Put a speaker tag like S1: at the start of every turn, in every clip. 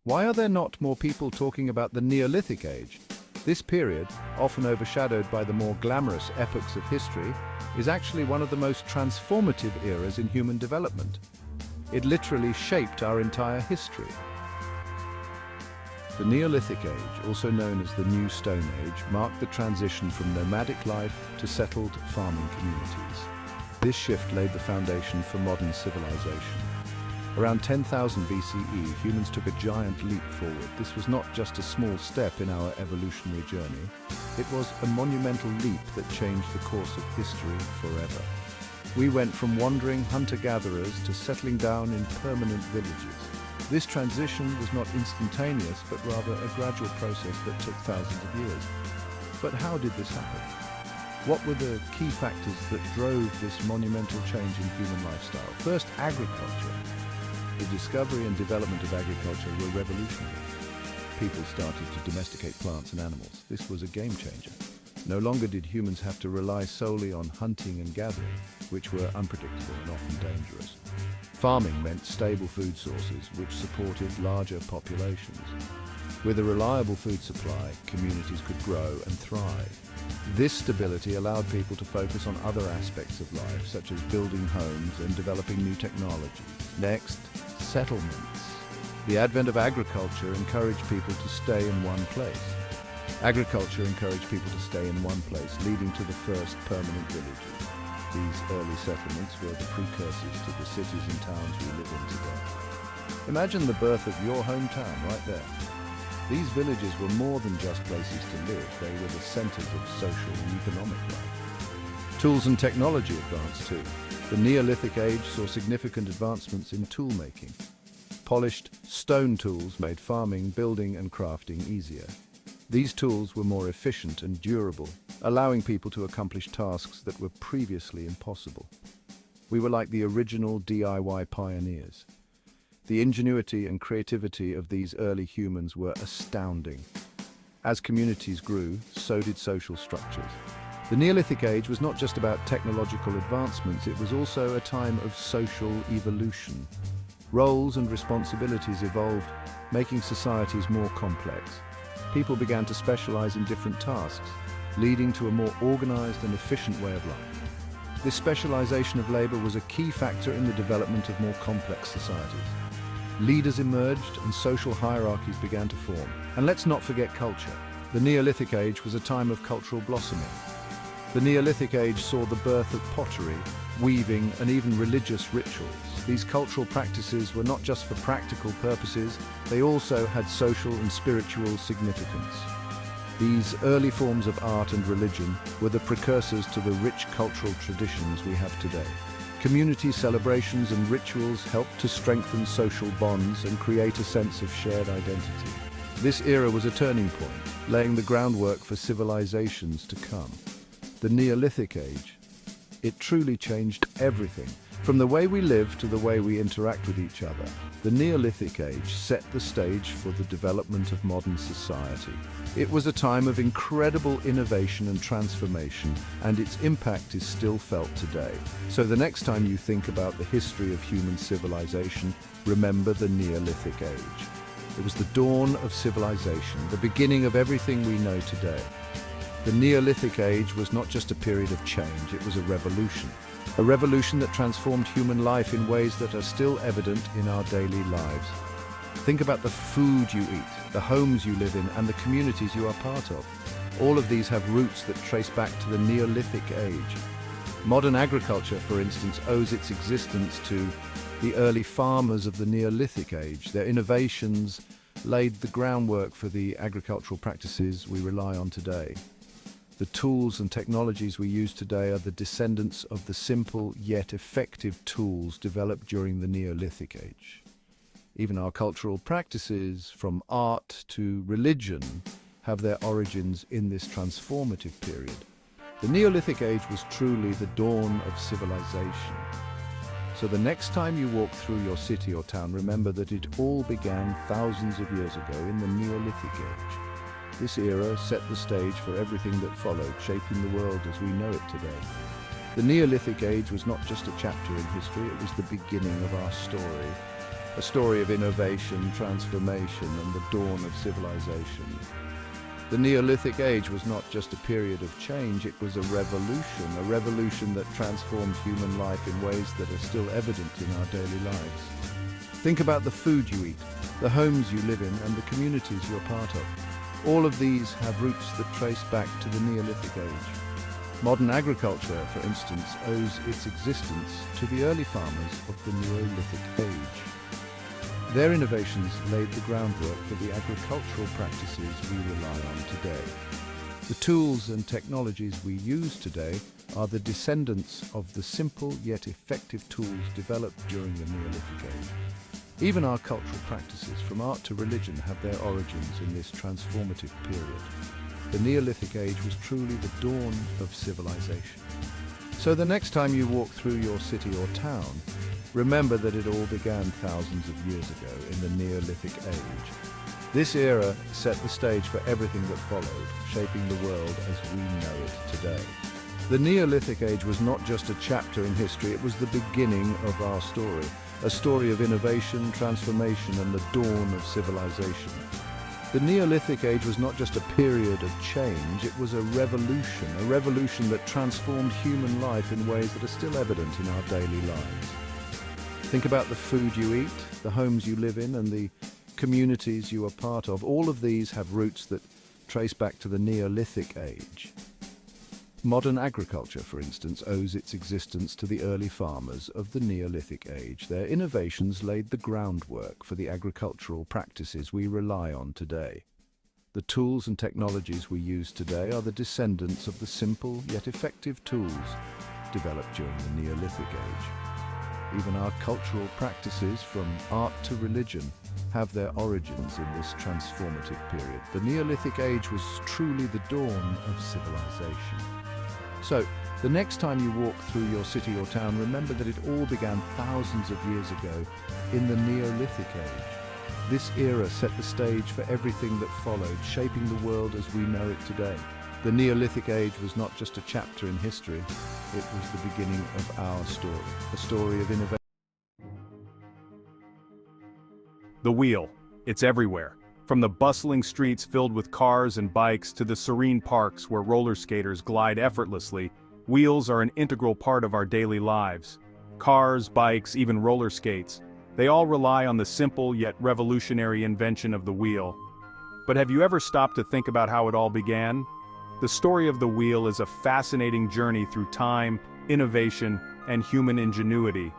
S1: Why are there not more people talking about the Neolithic Age? This period, often overshadowed by the more glamorous epochs of history, is actually one of the most transformative eras in human development. It literally shaped our entire history. The Neolithic Age, also known as the New Stone Age, marked the transition from nomadic life to settled farming communities. This shift laid the foundation for modern civilization. Around 10,000 BCE, humans took a giant leap forward. This was not just a small step in our evolutionary journey. It was a monumental leap that changed the course of history forever. We went from wandering hunter-gatherers to settling down in permanent villages. This transition was not instantaneous, but rather a gradual process that took thousands of years. But how did this happen? What were the key factors that drove this monumental change in human lifestyle? First, agriculture. The discovery and development of agriculture were revolutionary. People started to domesticate plants and animals. This was a game changer. No longer did humans have to rely solely on hunting and gathering, which were unpredictable and often dangerous. Farming meant stable food sources, which supported larger populations. With a reliable food supply, communities could grow and thrive. This stability allowed people to focus on other aspects of life, such as building homes and developing new technologies. Next, settlements. The advent of agriculture encouraged people to stay in one place. Leading to the first permanent villages. These early settlements were the precursors to the cities and towns we live in today. Imagine the birth of your hometown right there. These villages were more than just places to live, they were the centers of social and economic life. Tools and technology advanced too. The Neolithic Age saw significant advancements in tool making. Polished stone tools made farming, building and crafting easier. These tools were more efficient and durable, allowing people to accomplish tasks that were previously impossible. We were like the original DIY pioneers. The ingenuity and creativity of these early humans were astounding. As communities grew, so did social structures. The Neolithic Age was not just about technological advancements, it was also a time of social evolution. Roles and responsibilities evolved, making societies more complex. People began to specialize in different tasks, leading to a more organized and efficient way of life. This specialization of labor was a key factor in the development of more complex societies. Leaders emerged and social hierarchies began to form. And let's not forget culture. The Neolithic Age was a time of cultural blossoming. The Neolithic Age saw the birth of pottery, weaving, and even religious rituals. These cultural practices were not just for practical purposes, they also had social and spiritual significance. These early forms of art and religion were the precursors to the rich cultural traditions we have today. Community celebrations and rituals helped to strengthen social bonds and create a sense of shared identity. This era was a turning point, laying the groundwork for civilizations to come. The Neolithic Age. It truly changed everything, from the way we live to the way we interact with each other. The Neolithic Age set the stage for the development of modern society. It was a time of incredible innovation and transformation, and its impact is still felt today. So the next time you think about the history of human civilization, remember the Neolithic Age. It was the dawn of civilization, the beginning of everything we know today. The Neolithic Age was not just a period of change, it was a revolution. A revolution that transformed human life in ways that are still evident in our daily lives. Think about the food you eat, the homes you live in, and the communities you are part of. All of these have roots that trace back to the Neolithic Age. Modern agriculture, for instance, owes its existence to the early farmers of the Neolithic Age. Their innovations laid the groundwork for the agricultural practices we rely on today. The tools and technologies we use today are the descendants of the simple yet effective tools developed during the Neolithic Age. Even our cultural practices, from art to religion, have their origins in this transformative period. The Neolithic Age was truly the dawn of civilization. So the next time you walk through your city or town, remember that it all began thousands of years ago in the Neolithic Age. This era set the stage for everything that followed, shaping the world as we know it today. The Neolithic Age was not just a chapter in history, it was the beginning of our story. a story of innovation, transformation, and the dawn of civilization. The Neolithic Age was not just a period of change, it was a revolution that transformed human life in ways that are still evident in our daily lives. Think about the food you eat, the homes you live in, and the communities you're part of. All of these have roots that trace back to the Neolithic Age. Modern agriculture, for instance, owes its existence to the early farmers of the Neolithic Age. Their innovations laid the groundwork for the agricultural practices we rely on today. The tools and technologies we use today are the descendants of the simple yet effective tools developed during the Neolithic Age. Even our cultural practices, from art to religion, have their origins in this transformative period. The Neolithic Age was truly the dawn of civilization. So the next time you walk through your city or town, remember that it all began thousands of years ago in the Neolithic Age. This era set the stage for everything that followed, shaping the world as we know it today. The Neolithic Age was not just a chapter in history, it was the beginning of our story, a story of innovation, transformation, and the dawn of civilization. The Neolithic Age was not just a period of change, it was a revolution that transformed human life in ways that are still evident in our daily lives. Think about the food you eat, the homes you live in, and the communities you are part of. All of these have roots that trace back to the Neolithic Age. Modern agriculture, for instance, owes its existence to the early farmers of the Neolithic Age. Their innovations laid the groundwork for the agricultural practices we rely on today. The tools and technologies we use today are the descendants of the simple yet effective tools developed during the Neolithic Age. Even our cultural practices, from art to religion, have their origins in this transformative period. The Neolithic Age was truly the dawn of civilization. So, the next time you walk through your city or town, remember that it all began thousands of years ago in the Neolithic Age. This era set the stage for everything that followed, shaping the world as we know it today. The Neolithic Age was not just a chapter in history, it was the beginning of our story, a story of innovation.
S2: The wheel. It's everywhere. From the bustling streets filled with cars and bikes to the serene parks where roller skaters glide effortlessly, wheels are an integral part of our daily lives. Cars, bikes, even roller skates, they all rely on the simple yet revolutionary invention of the wheel. But have you ever stopped to think about how it all began? The story of the wheel is a fascinating journey through time, innovation, and human ingenuity.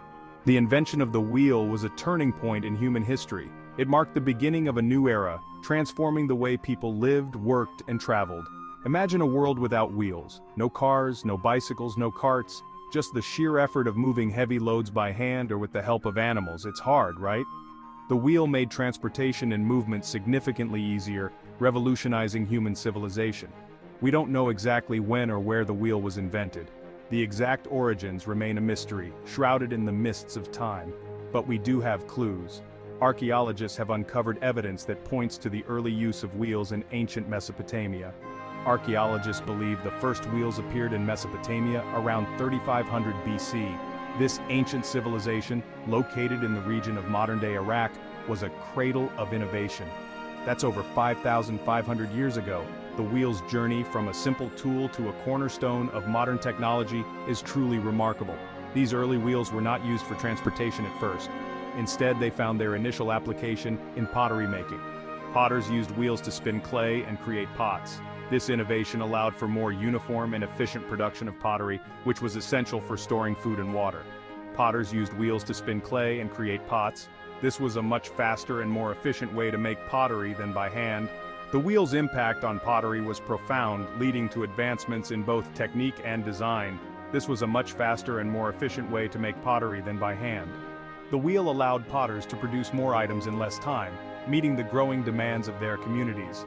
S2: The invention of the wheel was a turning point in human history. It marked the beginning of a new era, transforming the way people lived, worked, and traveled. Imagine a world without wheels. No cars, no bicycles, no carts, just the sheer effort of moving heavy loads by hand or with the help of animals. It's hard, right? The wheel made transportation and movement significantly easier, revolutionizing human civilization. We don't know exactly when or where the wheel was invented. The exact origins remain a mystery, shrouded in the mists of time. But we do have clues. Archaeologists have uncovered evidence that points to the early use of wheels in ancient Mesopotamia. Archaeologists believe the first wheels appeared in Mesopotamia around 3500 BC. This ancient civilization, located in the region of modern-day Iraq, was a cradle of innovation. That's over 5,500 years ago. The wheel's journey from a simple tool to a cornerstone of modern technology is truly remarkable. These early wheels were not used for transportation at first. Instead, they found their initial application in pottery making. Potters used wheels to spin clay and create pots. This innovation allowed for more uniform and efficient production of pottery, which was essential for storing food and water. Potters used wheels to spin clay and create pots. This was a much faster and more efficient way to make pottery than by hand. The wheel's impact on pottery was profound, leading to advancements in both technique and design. This was a much faster and more efficient way to make pottery than by hand. The wheel allowed potters to produce more items in less time, meeting the growing demands of their communities.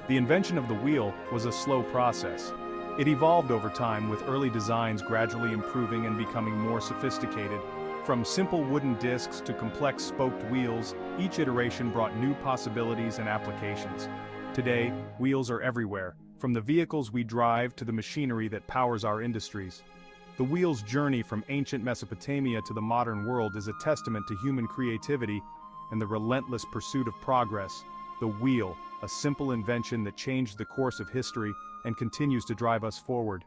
S2: The invention of the wheel was a slow process. It evolved over time, with early designs gradually improving and becoming more sophisticated. From simple wooden discs to complex spoked wheels, each iteration brought new possibilities and applications. Today, wheels are everywhere, from the vehicles we drive to the machinery that powers our industries. The wheel's journey from ancient Mesopotamia to the modern world is a testament to human creativity and the relentless pursuit of progress, the wheel, a simple invention that changed the course of history and continues to drive us forward.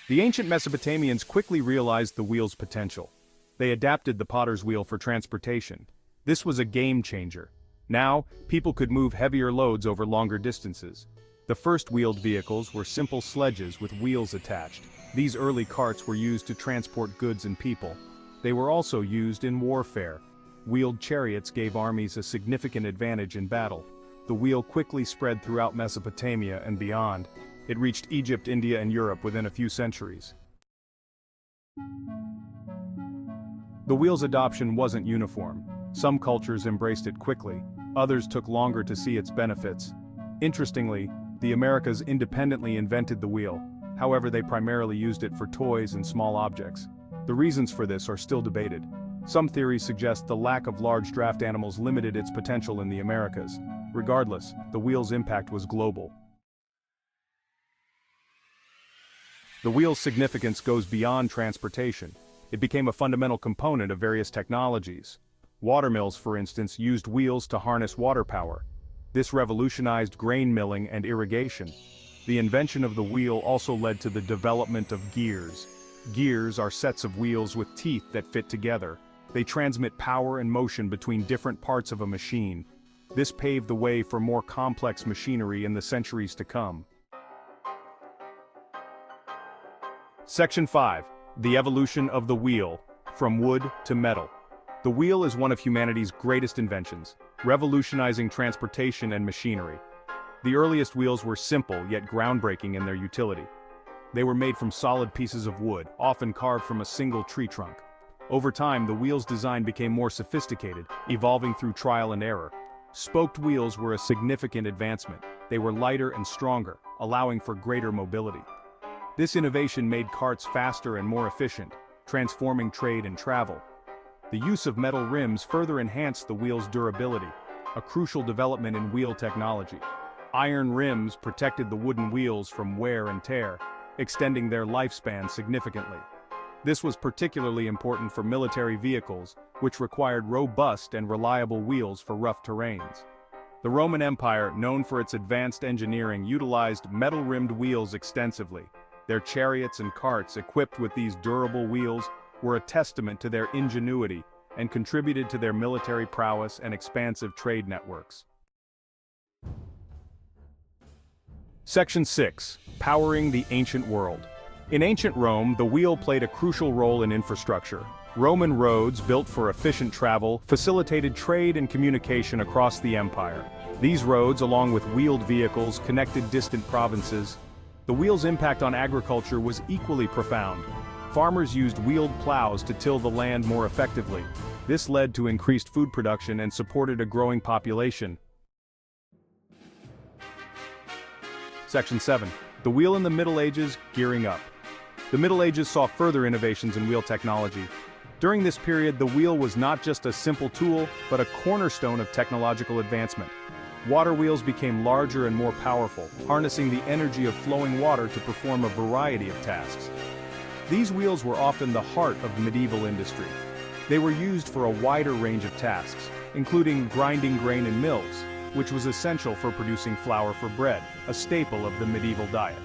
S2: The ancient Mesopotamians quickly realized the wheel's potential. They adapted the potter's wheel for transportation. This was a game changer. Now, people could move heavier loads over longer distances. The first wheeled vehicles were simple sledges with wheels attached. These early carts were used to transport goods and people. They were also used in warfare. Wheeled chariots gave armies a significant advantage in battle. The wheel quickly spread throughout Mesopotamia and beyond. It reached Egypt, India, and Europe within a few centuries. The wheel's adoption wasn't uniform. Some cultures embraced it quickly, others took longer to see its benefits. Interestingly, the Americas independently invented the wheel. However, they primarily used it for toys and small objects. The reasons for this are still debated. Some theories suggest the lack of large draft animals limited its potential in the Americas. Regardless, the wheel's impact was global. The wheel's significance goes beyond transportation. It became a fundamental component of various technologies. Watermills, for instance, used wheels to harness water power. This revolutionized grain milling and irrigation. The invention of the wheel also led to the development of gears. Gears are sets of wheels with teeth that fit together. They transmit power and motion between different parts of a machine. This paved the way for more complex machinery in the centuries to come. Section 5. The evolution of the wheel, from wood to metal. The wheel is one of humanity's greatest inventions, revolutionizing transportation and machinery. The earliest wheels were simple yet groundbreaking in their utility. They were made from solid pieces of wood, often carved from a single tree trunk. Over time, the wheel's design became more sophisticated, evolving through trial and error. Spoked wheels were a significant advancement. They were lighter and stronger, allowing for greater mobility. This innovation made carts faster and more efficient, transforming trade and travel. The use of metal rims further enhanced the wheel's durability, a crucial development in wheel technology. Iron rims protected the wooden wheels from wear and tear, extending their lifespan significantly. This was particularly important for military vehicles, which required robust and reliable wheels for rough terrains. The Roman Empire, known for its advanced engineering, utilized metal-rimmed wheels extensively. Their chariots and carts equipped with these durable wheels were a testament to their ingenuity and contributed to their military prowess and expansive trade networks. Section 6. Powering the ancient world. In ancient Rome, the wheel played a crucial role in infrastructure. Roman roads, built for efficient travel, facilitated trade and communication across the empire. These roads, along with wheeled vehicles, connected distant provinces. The wheel's impact on agriculture was equally profound. Farmers used wheeled plows to till the land more effectively. This led to increased food production and supported a growing population. Section 7. The wheel in the Middle Ages, gearing up. The Middle Ages saw further innovations in wheel technology. During this period, the wheel was not just a simple tool, but a cornerstone of technological advancement. Water wheels became larger and more powerful, harnessing the energy of flowing water to perform a variety of tasks. These wheels were often the heart of medieval industry. They were used for a wider range of tasks, including grinding grain in mills, which was essential for producing flour for bread, a staple of the medieval diet.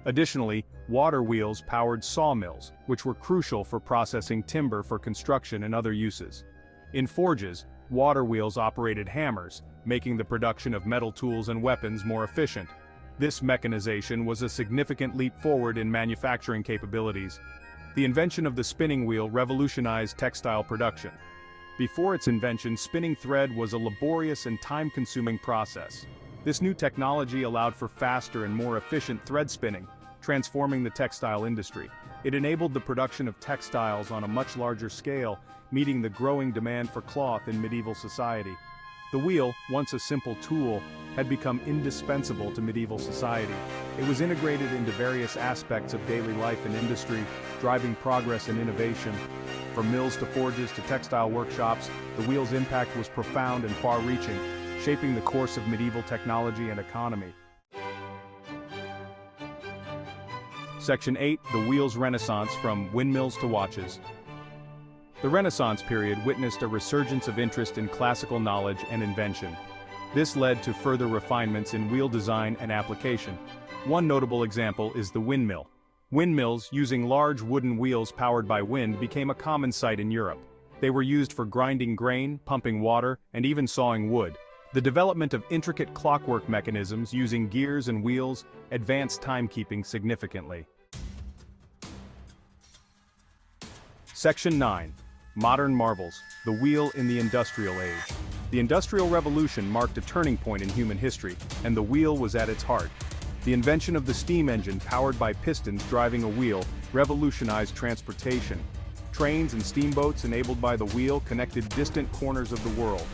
S2: Additionally, water wheels powered sawmills, which were crucial for processing timber for construction and other uses. In forges, water wheels operated hammers, making the production of metal tools and weapons more efficient. This mechanization was a significant leap forward in manufacturing capabilities. The invention of the spinning wheel revolutionized textile production. Before its invention, spinning thread was a laborious and time-consuming process. This new technology allowed for faster and more efficient thread spinning, transforming the textile industry. It enabled the production of textiles on a much larger scale, meeting the growing demand for cloth in medieval society. The wheel, once a simple tool, had become indispensable to medieval society. It was integrated into various aspects of daily life and industry, driving progress and innovation. From mills to forges to textile workshops, the wheel's impact was profound and far-reaching, shaping the course of medieval technology and economy. Section 8. The wheel's renaissance, from windmills to watches. The Renaissance period witnessed a resurgence of interest in classical knowledge and invention. This led to further refinements in wheel design and application. One notable example is the windmill. Windmills, using large wooden wheels powered by wind, became a common sight in Europe. They were used for grinding grain, pumping water, and even sawing wood. The development of intricate clockwork mechanisms using gears and wheels advanced timekeeping significantly. Section 9. Modern Marvels, the Wheel in the Industrial Age. The Industrial Revolution marked a turning point in human history, and the wheel was at its heart. The invention of the steam engine, powered by pistons driving a wheel, revolutionized transportation. Trains and steamboats enabled by the wheel connected distant corners of the world.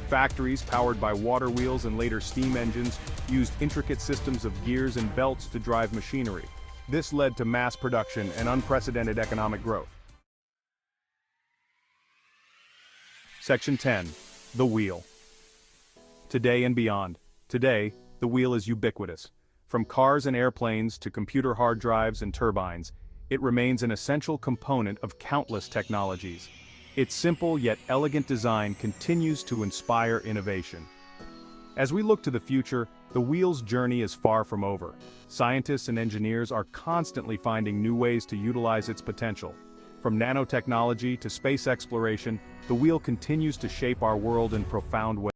S2: Factories, powered by water wheels and later steam engines, used intricate systems of gears and belts to drive machinery. This led to mass production and unprecedented economic growth. Section 10. The Wheel. Today and beyond. Today, the wheel is ubiquitous. From cars and airplanes to computer hard drives and turbines, it remains an essential component of countless technologies. Its simple yet elegant design continues to inspire innovation. As we look to the future, the wheel's journey is far from over. Scientists and engineers are constantly finding new ways to utilize its potential. From nanotechnology to space exploration, the wheel continues to shape our world in profound ways.